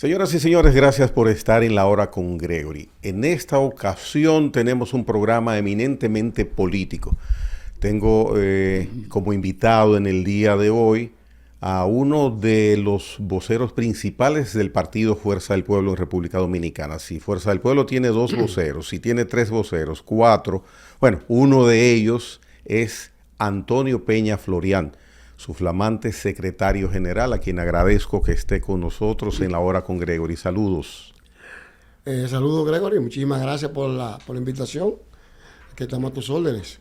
Señoras y señores, gracias por estar en La Hora con Gregory. En esta ocasión tenemos un programa eminentemente político. Tengo como invitado en el día de hoy a uno de los voceros principales del partido Fuerza del Pueblo en República Dominicana. Si Fuerza del Pueblo tiene dos voceros, si tiene tres voceros, cuatro, bueno, uno de ellos es Antonio Peña Florián, su flamante secretario general, a quien agradezco que esté con nosotros en La Hora con Gregory. Saludos. Saludos, Gregory. Muchísimas gracias por la invitación. Que estamos a tus órdenes.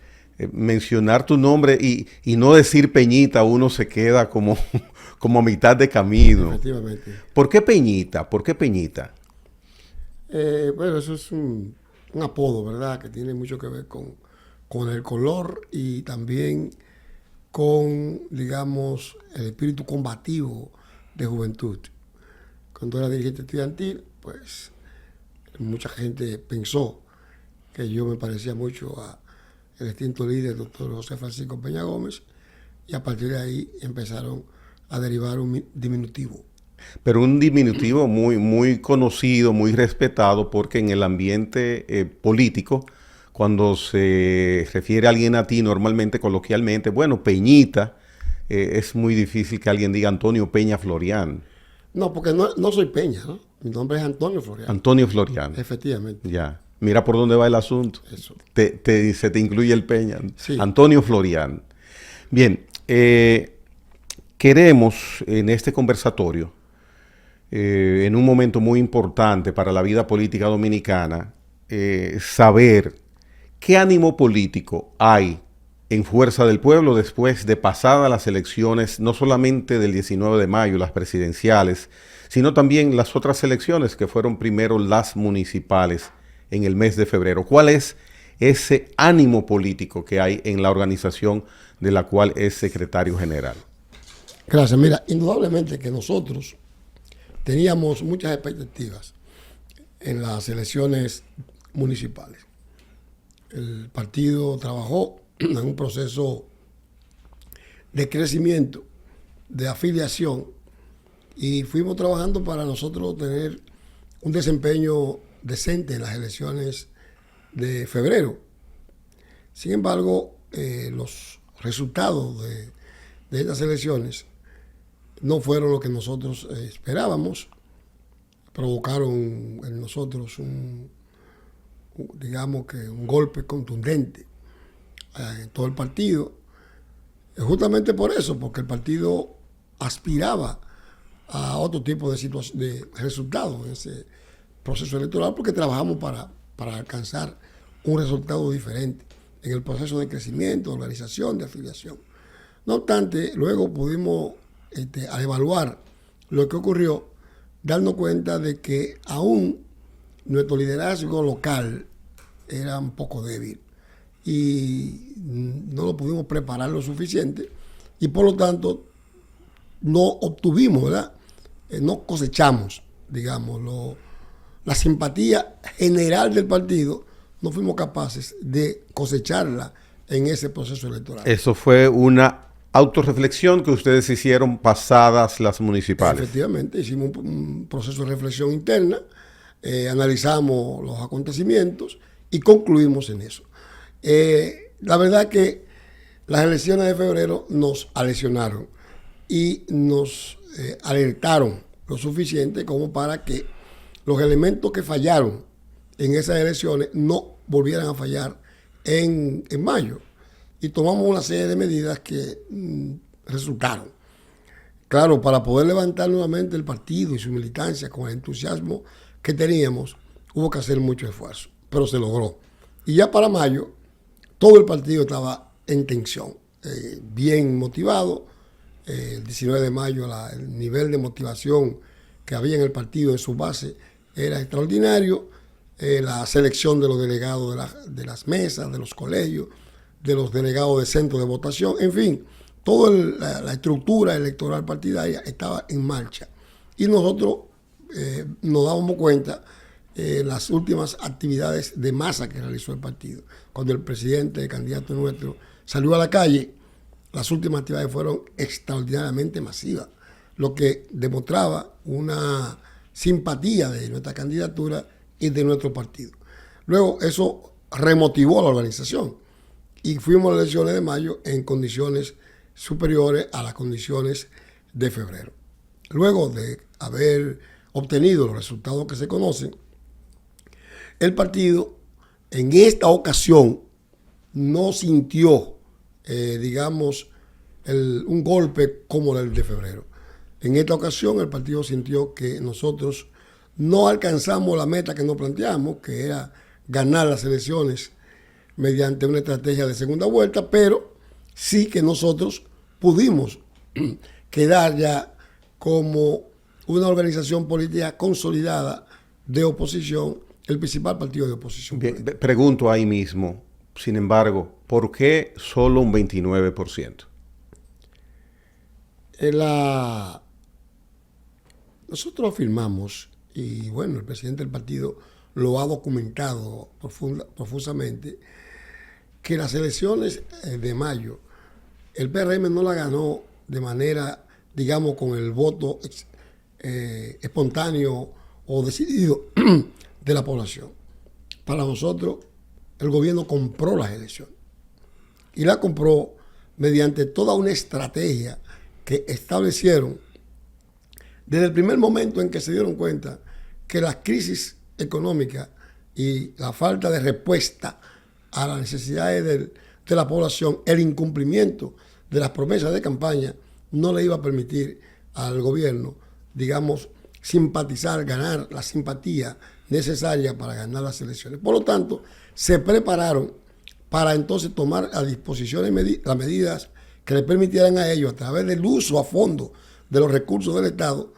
Mencionar tu nombre y no decir Peñita, uno se queda como, como a mitad de camino. Efectivamente. ¿Por qué Peñita? ¿Por qué Peñita? Bueno, eso es un apodo, ¿verdad? Que tiene mucho que ver con el color y también con, digamos, el espíritu combativo de juventud. Cuando era dirigente estudiantil, pues mucha gente pensó que yo me parecía mucho a el extinto líder, doctor José Francisco Peña Gómez, y a partir de ahí empezaron a derivar un diminutivo. Pero un diminutivo muy conocido, muy respetado, porque en el ambiente político, cuando se refiere a alguien a ti, normalmente, coloquialmente, bueno, Peñita, es muy difícil que alguien diga Antonio Peña Florián. No, porque no soy Peña, ¿no? Mi nombre es Antonio Florián. Antonio Florián. Efectivamente. Ya. Mira por dónde va el asunto. Eso. Se te incluye el Peña. Sí. Antonio Florián. Bien, queremos en este conversatorio, en un momento muy importante para la vida política dominicana, saber qué ánimo político hay en Fuerza del Pueblo después de pasadas las elecciones, no solamente del 19 de mayo, las presidenciales, sino también las otras elecciones que fueron primero las municipales en el mes de febrero. ¿Cuál es ese ánimo político que hay en la organización de la cual es secretario general? Gracias. Mira, indudablemente que nosotros teníamos muchas expectativas en las elecciones municipales. El partido trabajó en un proceso de crecimiento, de afiliación, y fuimos trabajando para nosotros tener un desempeño decente en las elecciones de febrero. Sin embargo, los resultados de estas elecciones no fueron lo que nosotros esperábamos. Provocaron en nosotros digamos que un golpe contundente en todo el partido. Justamente por eso, porque el partido aspiraba a otro tipo de resultados en ese proceso electoral, porque trabajamos para alcanzar un resultado diferente en el proceso de crecimiento, de organización, de afiliación. No obstante, luego pudimos, al evaluar lo que ocurrió, darnos cuenta de que aún nuestro liderazgo local era un poco débil y no lo pudimos preparar lo suficiente y por lo tanto no obtuvimos, ¿verdad? No cosechamos, digamos, la simpatía general del partido, no fuimos capaces de cosecharla en ese proceso electoral. Eso fue una autorreflexión que ustedes hicieron pasadas las municipales. Efectivamente, hicimos un proceso de reflexión interna, analizamos los acontecimientos y concluimos en eso. La verdad que las elecciones de febrero nos aleccionaron y nos alertaron lo suficiente como para que los elementos que fallaron en esas elecciones no volvieran a fallar en mayo. Y tomamos una serie de medidas que resultaron. Claro, para poder levantar nuevamente el partido y su militancia con el entusiasmo que teníamos, hubo que hacer mucho esfuerzo, pero se logró. Y ya para mayo, todo el partido estaba en tensión, bien motivado. El 19 de mayo el nivel de motivación que había en el partido en su base era extraordinario. La selección de los delegados de las mesas, de los colegios, de los delegados de centro de votación, en fin, toda la estructura electoral partidaria estaba en marcha. Y nosotros nos dábamos cuenta las últimas actividades de masa que realizó el partido. Cuando el presidente, el candidato nuestro, salió a la calle, las últimas actividades fueron extraordinariamente masivas, lo que demostraba una simpatía de nuestra candidatura y de nuestro partido. Luego eso remotivó a la organización y fuimos a las elecciones de mayo en condiciones superiores a las condiciones de febrero. Luego de haber obtenido los resultados que se conocen, el partido en esta ocasión no sintió, digamos, un golpe como el de febrero. En esta ocasión el partido sintió que nosotros no alcanzamos la meta que nos planteamos, que era ganar las elecciones mediante una estrategia de segunda vuelta, pero sí que nosotros pudimos quedar ya como una organización política consolidada de oposición, el principal partido de oposición. Bien, pregunto ahí mismo, sin embargo, ¿por qué solo un 29%? Nosotros afirmamos, y bueno, el presidente del partido lo ha documentado profusamente, que las elecciones de mayo, el PRM no la ganó de manera, digamos, con el voto espontáneo o decidido de la población. Para nosotros, el gobierno compró las elecciones y la compró mediante toda una estrategia que establecieron desde el primer momento en que se dieron cuenta que la crisis económica y la falta de respuesta a las necesidades de la población, el incumplimiento de las promesas de campaña, no le iba a permitir al gobierno, digamos, simpatizar, ganar la simpatía necesaria para ganar las elecciones. Por lo tanto, se prepararon para entonces tomar a disposición las medidas que le permitieran a ellos, a través del uso a fondo de los recursos del Estado,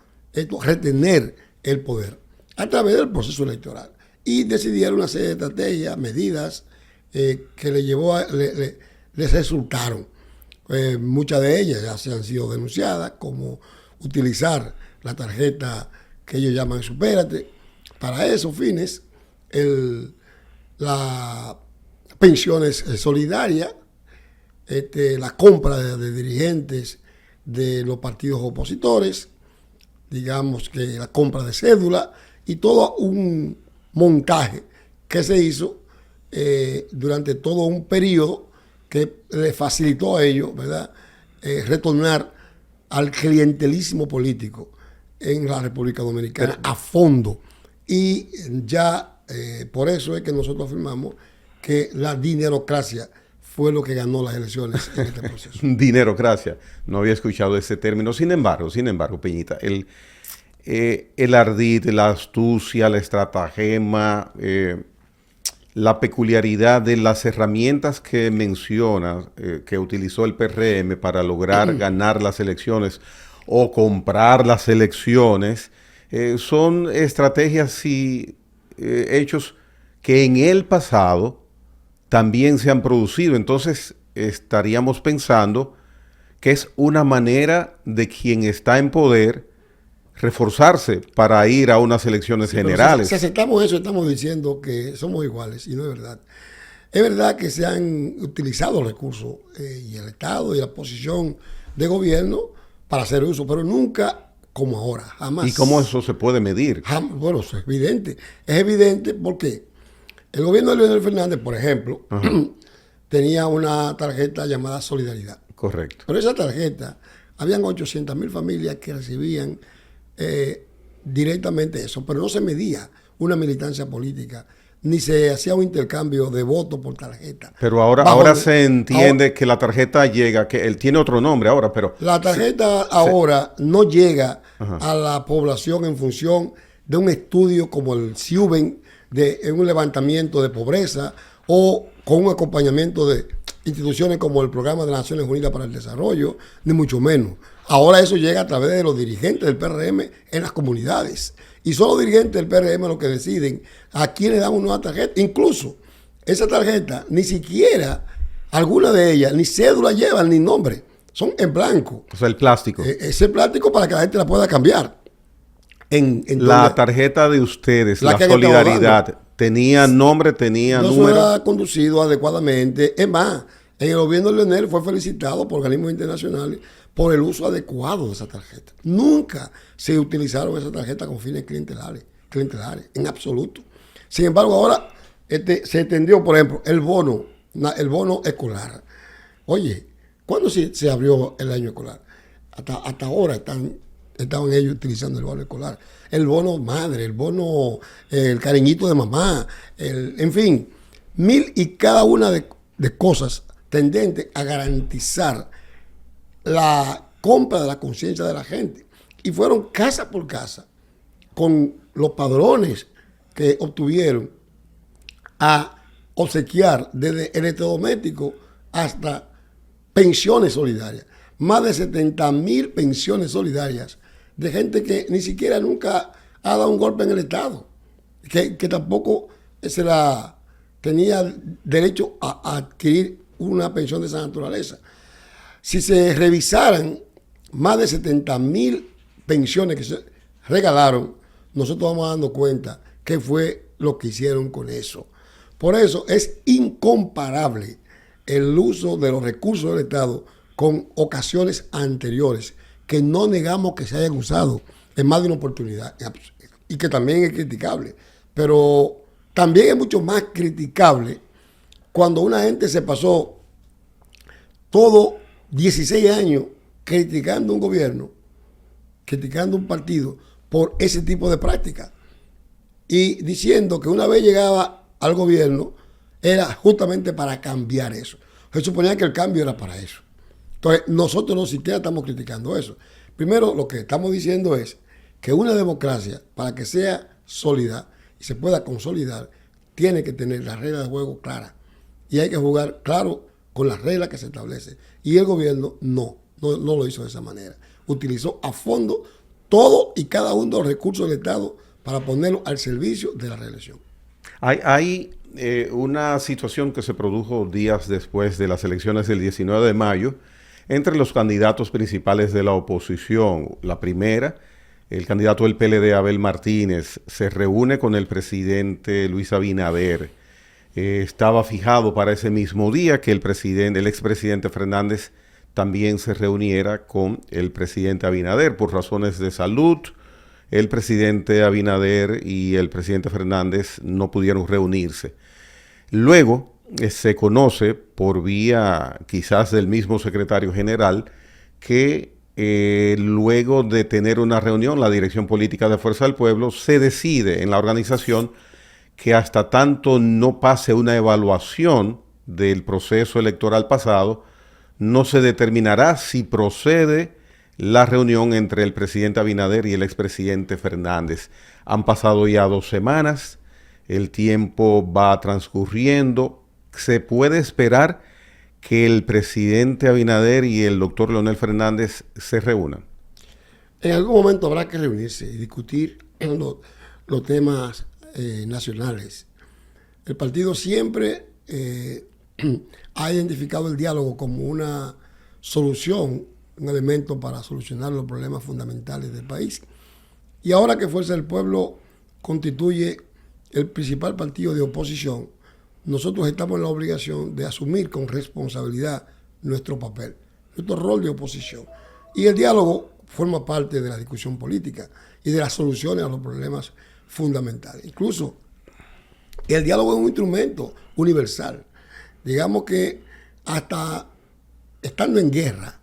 retener el poder a través del proceso electoral. Y decidieron una serie de estrategias, medidas que les resultaron. Muchas de ellas ya se han sido denunciadas, como utilizar la tarjeta que ellos llaman Supérate. Para esos fines, las pensiones solidarias, la compra de dirigentes de los partidos opositores, digamos que la compra de cédula y todo un montaje que se hizo durante todo un periodo que le facilitó a ellos, ¿verdad?, retornar al clientelismo político en la República Dominicana a fondo. Y ya por eso es que nosotros afirmamos que la dinerocracia fue lo que ganó las elecciones en este proceso. Dinerocracia. No había escuchado ese término. Sin embargo, Peñita, el ardid, la astucia, la estratagema, la peculiaridad de las herramientas que mencionas que utilizó el PRM para lograr ganar las elecciones o comprar las elecciones, son estrategias y hechos que en el pasado también se han producido. Entonces estaríamos pensando que es una manera de quien está en poder reforzarse para ir a unas elecciones generales. Si aceptamos eso, estamos diciendo que somos iguales, y no es verdad. Es verdad que se han utilizado recursos y el Estado y la posición de gobierno para hacer uso, pero nunca como ahora, jamás. ¿Y cómo eso se puede medir? Bueno, eso es evidente. Es evidente porque el gobierno de Leonel Fernández, por ejemplo, tenía una tarjeta llamada Solidaridad. Correcto. Pero esa tarjeta, habían 800,000 familias que recibían directamente eso, pero no se medía una militancia política, ni se hacía un intercambio de votos por tarjeta. Pero ahora se entiende que la tarjeta llega, que él tiene otro nombre ahora, pero... La tarjeta no llega a la población en función de un estudio como el CIUBEN, de un levantamiento de pobreza o con un acompañamiento de instituciones como el Programa de las Naciones Unidas para el Desarrollo, ni mucho menos. Ahora eso llega a través de los dirigentes del PRM en las comunidades. Y son los dirigentes del PRM los que deciden a quién le dan una nueva tarjeta. Incluso esa tarjeta, ni siquiera alguna de ellas, ni cédula llevan, ni nombre. Son en blanco. O sea, el plástico. Ese plástico para que la gente la pueda cambiar. La tarjeta de ustedes, la Solidaridad, tenía nombre, tenía número. No se ha conducido adecuadamente. Es más, En el gobierno de Leonel fue felicitado por organismos internacionales por el uso adecuado de esa tarjeta. Nunca se utilizaron esas tarjetas con fines clientelares, en absoluto. Sin embargo, ahora se extendió, por ejemplo, el bono escolar. Oye, ¿cuándo se abrió el año escolar? Hasta ahora estaban ellos utilizando el bono escolar. El bono madre, el cariñito de mamá, en fin, mil y cada una de cosas tendentes a garantizar la compra de la conciencia de la gente. Y fueron casa por casa, con los padrones que obtuvieron, a obsequiar desde electrodomésticos hasta pensiones solidarias. Más de 70,000 pensiones solidarias de gente que ni siquiera nunca ha dado un golpe en el Estado, que tampoco se la tenía derecho a adquirir una pensión de esa naturaleza. Si se revisaran más de 70,000 pensiones que se regalaron, nosotros vamos dando cuenta qué fue lo que hicieron con eso. Por eso es incomparable el uso de los recursos del Estado con ocasiones anteriores, que no negamos que se hayan usado en más de una oportunidad, y que también es criticable. Pero también es mucho más criticable cuando una gente se pasó todo 16 años criticando un gobierno, criticando un partido por ese tipo de práctica, y diciendo que una vez llegaba al gobierno era justamente para cambiar eso. Se suponía que el cambio era para eso. Entonces, nosotros no siquiera estamos criticando eso. Primero, lo que estamos diciendo es que una democracia, para que sea sólida y se pueda consolidar, tiene que tener las reglas de juego claras. Y hay que jugar claro con las reglas que se establecen. Y el gobierno no lo hizo de esa manera. Utilizó a fondo todo y cada uno de los recursos del Estado para ponerlo al servicio de la reelección. Hay una situación que se produjo días después de las elecciones del 19 de mayo entre los candidatos principales de la oposición. La primera, el candidato del PLD, Abel Martínez, se reúne con el presidente Luis Abinader. Estaba fijado para ese mismo día que el expresidente Fernández también se reuniera con el presidente Abinader. Por razones de salud, el presidente Abinader y el presidente Fernández no pudieron reunirse. Luego se conoce por vía quizás del mismo secretario general que luego de tener una reunión, la dirección política de Fuerza del Pueblo se decide en la organización que hasta tanto no pase una evaluación del proceso electoral pasado, no se determinará si procede la reunión entre el presidente Abinader y el expresidente Fernández. Han pasado ya 2 semanas, el tiempo va transcurriendo. ¿Se puede esperar que el presidente Abinader y el doctor Leonel Fernández se reúnan? En algún momento habrá que reunirse y discutir los temas nacionales. El partido siempre ha identificado el diálogo como una solución, un elemento para solucionar los problemas fundamentales del país. Y ahora que Fuerza del Pueblo constituye el principal partido de oposición, nosotros estamos en la obligación de asumir con responsabilidad nuestro papel, nuestro rol de oposición. Y el diálogo forma parte de la discusión política y de las soluciones a los problemas fundamentales. Incluso el diálogo es un instrumento universal. Digamos que hasta estando en guerra,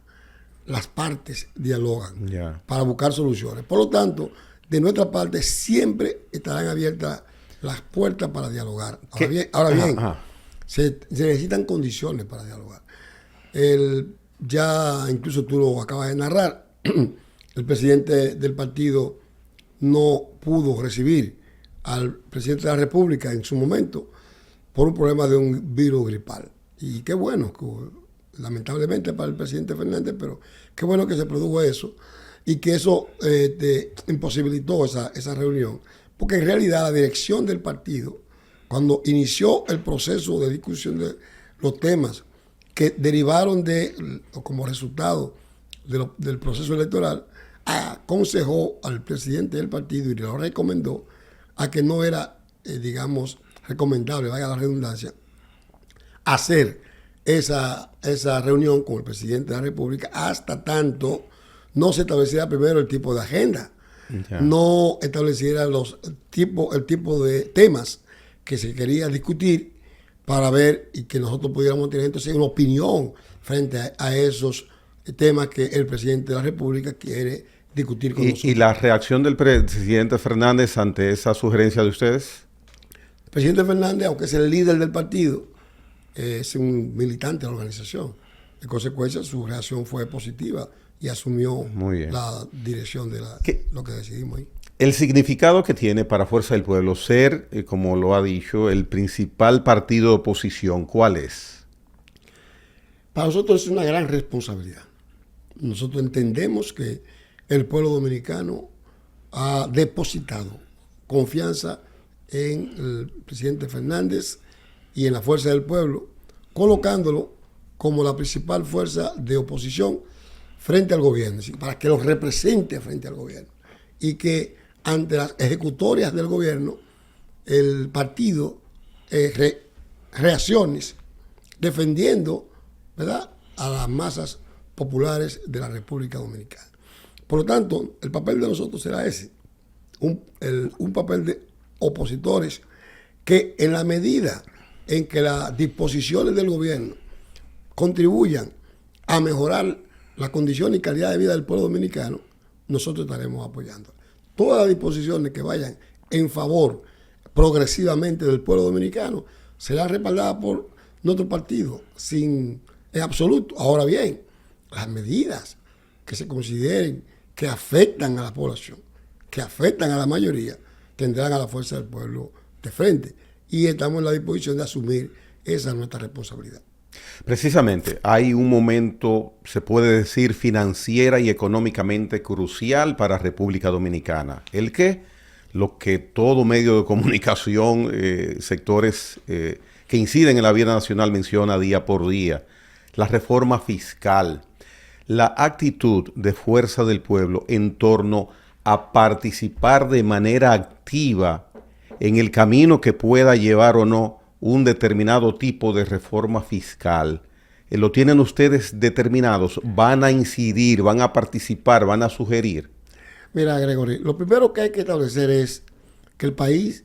las partes dialogan para buscar soluciones. Por lo tanto, de nuestra parte siempre estarán abiertas las puertas para dialogar. Ahora bien, se necesitan condiciones para dialogar. Ya incluso tú lo acabas de narrar, el presidente del partido no pudo recibir al presidente de la República en su momento por un problema de un virus gripal. Y qué bueno, lamentablemente para el presidente Fernández, pero qué bueno que se produjo eso y que eso imposibilitó esa reunión. Porque en realidad la dirección del partido, cuando inició el proceso de discusión de los temas que derivaron como resultado del proceso electoral, aconsejó al presidente del partido y le lo recomendó a que no era, recomendable, vaya la redundancia, hacer esa reunión con el presidente de la República hasta tanto no se estableciera primero el tipo de agenda, no estableciera el tipo de temas que se quería discutir para ver y que nosotros pudiéramos tener entonces una opinión frente a esos temas que el presidente de la República quiere discutir con nosotros. ¿Y la reacción del presidente Fernández ante esa sugerencia de ustedes? El presidente Fernández, aunque es el líder del partido, es un militante de la organización. En consecuencia, su reacción fue positiva y asumió la dirección de lo que decidimos ahí. El significado que tiene para Fuerza del Pueblo ser, como lo ha dicho, el principal partido de oposición, ¿cuál es? Para nosotros es una gran responsabilidad. Nosotros entendemos que el pueblo dominicano ha depositado confianza en el presidente Fernández y en la Fuerza del Pueblo, colocándolo como la principal fuerza de oposición frente al gobierno, para que lo represente frente al gobierno. Y que ante las ejecutorias del gobierno, el partido reaccione defendiendo, ¿verdad?, a las masas populares de la República Dominicana. Por lo tanto, el papel de nosotros será ese, un papel de opositores que en la medida en que las disposiciones del gobierno contribuyan a mejorar la condición y calidad de vida del pueblo dominicano, nosotros estaremos apoyando. Todas las disposiciones que vayan en favor progresivamente del pueblo dominicano serán respaldadas por nuestro partido, en absoluto. Ahora bien, las medidas que se consideren que afectan a la población, que afectan a la mayoría, tendrán a la Fuerza del Pueblo de frente. Y estamos en la disposición de asumir esa nuestra responsabilidad. Precisamente, hay un momento, se puede decir, financiera y económicamente crucial para República Dominicana. ¿El qué? Lo que todo medio de comunicación, sectores que inciden en la vida nacional menciona día por día. La reforma fiscal, la actitud de Fuerza del Pueblo en torno a participar de manera activa en el camino que pueda llevar o no un determinado tipo de reforma fiscal. ¿Lo tienen ustedes determinados? ¿Van a incidir, van a participar, van a sugerir? Mira, Gregory, lo primero que hay que establecer es que el país,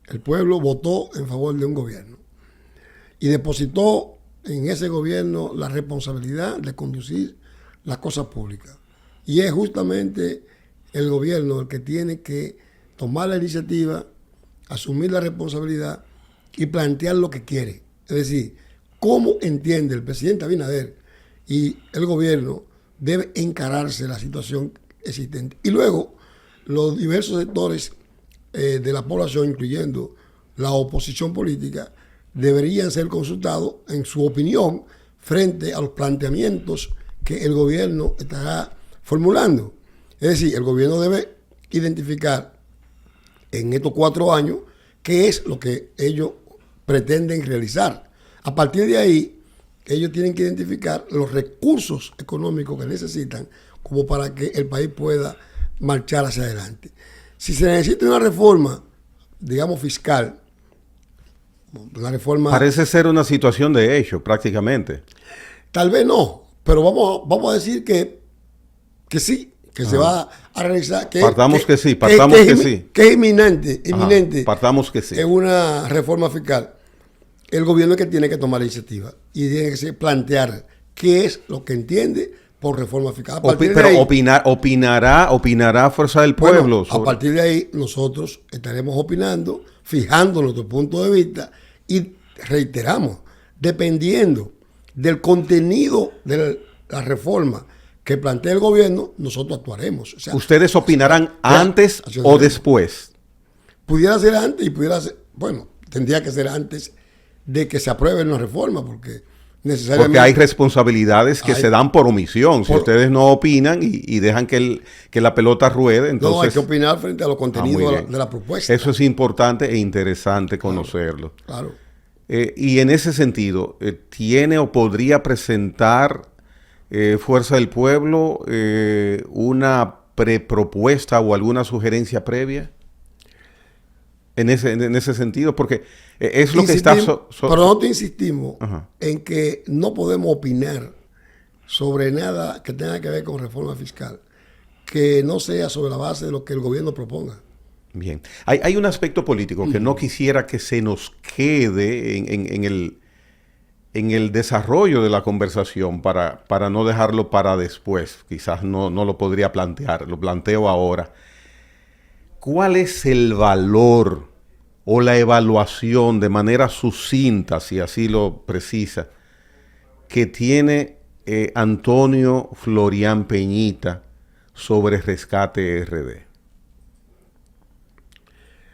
el pueblo, votó en favor de un gobierno y depositó en ese gobierno la responsabilidad de conducir las cosas públicas. Y es justamente el gobierno el que tiene que tomar la iniciativa, asumir la responsabilidad y plantear lo que quiere. Es decir, cómo entiende el presidente Abinader y el gobierno debe encararse la situación existente. Y luego, los diversos sectores de la población, incluyendo la oposición política, deberían ser consultados en su opinión frente a los planteamientos que el gobierno estará formulando. Es decir, el gobierno debe identificar en estos 4 años qué es lo que ellos pretenden realizar. A partir de ahí, ellos tienen que identificar los recursos económicos que necesitan como para que el país pueda marchar hacia adelante. Si se necesita una reforma, digamos, fiscal, una reforma... Parece ser una situación de hecho, prácticamente. Tal vez no, pero vamos a decir que sí, que se va a realizar. Partamos que sí. Que es inminente. Partamos que sí. Es una reforma fiscal. El gobierno es que tiene que tomar la iniciativa y tiene que plantear qué es lo que entiende por reforma fiscal. Opinará Fuerza del Pueblo. A partir de ahí, nosotros estaremos opinando, fijando nuestro punto de vista y reiteramos, dependiendo del contenido de la reforma que plantea el gobierno, nosotros actuaremos. O sea, ¿ustedes opinarán antes o después? Pudiera ser antes y tendría que ser antes de que se apruebe una reforma, porque necesariamente... Porque hay responsabilidades que se dan por omisión. Si ustedes no opinan y dejan que la pelota ruede, entonces... No, hay que opinar frente a los contenidos de la propuesta. Eso es importante e interesante conocerlo. Claro. Y en ese sentido, ¿tiene o podría presentar Fuerza del Pueblo una prepropuesta o alguna sugerencia previa? en ese sentido, porque es lo que Insistimos, está... pero nosotros insistimos Ajá. en que no podemos opinar sobre nada que tenga que ver con reforma fiscal, que no sea sobre la base de lo que el gobierno proponga. Bien. Hay un aspecto político que no quisiera que se nos quede en el desarrollo de la conversación para no dejarlo para después. Quizás no lo podría plantear, lo planteo ahora. ¿Cuál es el valor o la evaluación de manera sucinta, si así lo precisa, que tiene Antonio Florian Peñita sobre Rescate RD?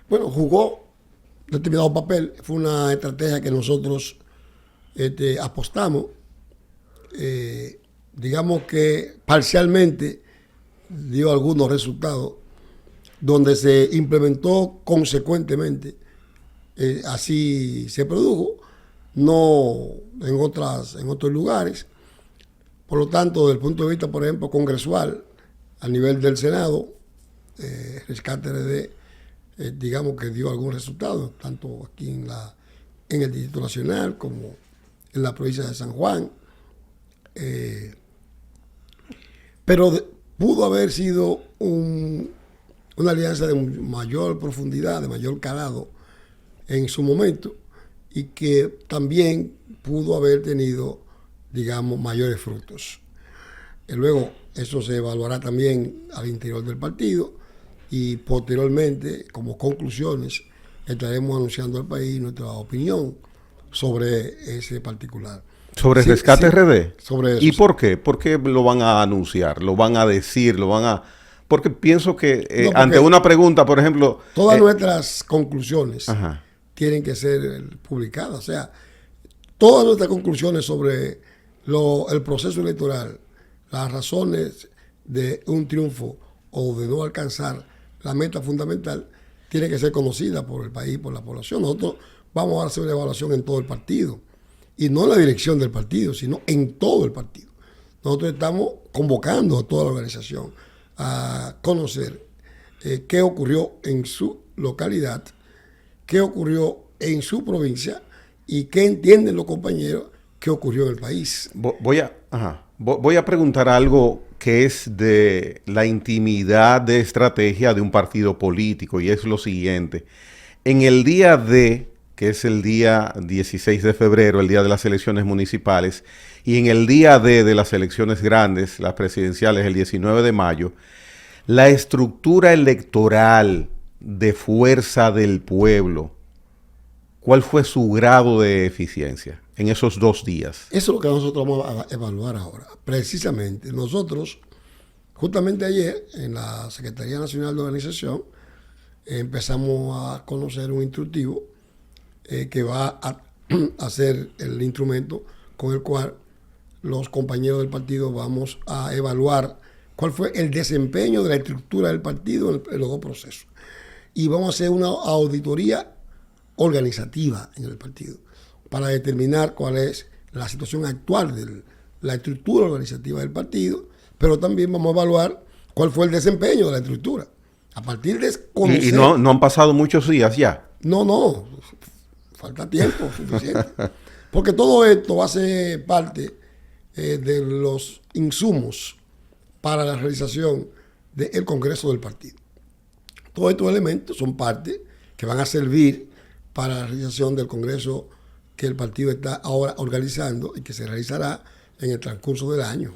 Bueno, jugó determinado papel, fue una estrategia que nosotros apostamos, digamos que parcialmente dio algunos resultados, donde se implementó consecuentemente, así se produjo, no en otros lugares. Por lo tanto, desde el punto de vista, por ejemplo, congresual, a nivel del Senado, Rescate RD, digamos que dio algún resultado, tanto aquí en el Distrito Nacional como en la provincia de San Juan. Pero pudo haber sido una alianza de mayor profundidad, de mayor calado en su momento, y que también pudo haber tenido, digamos, mayores frutos. Luego, eso se evaluará también al interior del partido y posteriormente, como conclusiones, estaremos anunciando al país nuestra opinión sobre ese particular. ¿Sobre Rescate RD? Sobre eso. ¿Y por qué? ¿Por qué lo van a anunciar? ¿Lo van a decir? ¿Lo van a...? Porque pienso que porque ante una pregunta, por ejemplo... Todas nuestras conclusiones ajá. tienen que ser publicadas. O sea, todas nuestras conclusiones sobre el proceso electoral, las razones de un triunfo o de no alcanzar la meta fundamental, tienen que ser conocidas por el país, por la población. Nosotros vamos a hacer una evaluación en todo el partido. Y no en la dirección del partido, sino en todo el partido. Nosotros estamos convocando a toda la organización a conocer qué ocurrió en su localidad, qué ocurrió en su provincia y qué entienden los compañeros que ocurrió en el país. Voy a preguntar algo que es de la intimidad de estrategia de un partido político, y es lo siguiente. En el día D, que es el día 16 de febrero, el día de las elecciones municipales, y en el día D de las elecciones grandes, las presidenciales, el 19 de mayo, la estructura electoral de Fuerza del Pueblo, ¿cuál fue su grado de eficiencia en esos 2 días? Eso es lo que nosotros vamos a evaluar ahora. Precisamente, nosotros, justamente ayer, en la Secretaría Nacional de Organización, empezamos a conocer un instructivo que va a ser el instrumento con el cual los compañeros del partido vamos a evaluar cuál fue el desempeño de la estructura del partido en los 2 procesos. Y vamos a hacer una auditoría organizativa en el partido para determinar cuál es la situación actual de la estructura organizativa del partido, pero también vamos a evaluar cuál fue el desempeño de la estructura. A partir de conocer... ¿Y no han pasado muchos días ya? No. Falta tiempo suficiente. Porque todo esto va a ser parte de los insumos para la realización del Congreso del partido. Todos estos elementos son parte que van a servir para la realización del Congreso que el partido está ahora organizando y que se realizará en el transcurso del año.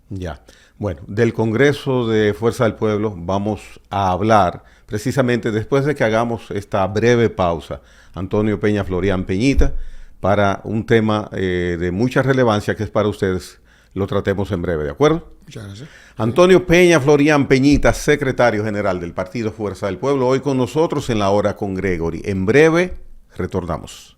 Ya. Bueno, del Congreso de Fuerza del Pueblo vamos a hablar precisamente después de que hagamos esta breve pausa. Antonio Peña Florian Peñita, para un tema de mucha relevancia que es para ustedes, lo tratemos en breve, ¿de acuerdo? Muchas gracias. Antonio Peña Florian Peñita, secretario general del Partido Fuerza del Pueblo, hoy con nosotros en La Hora con Gregory. En breve retornamos.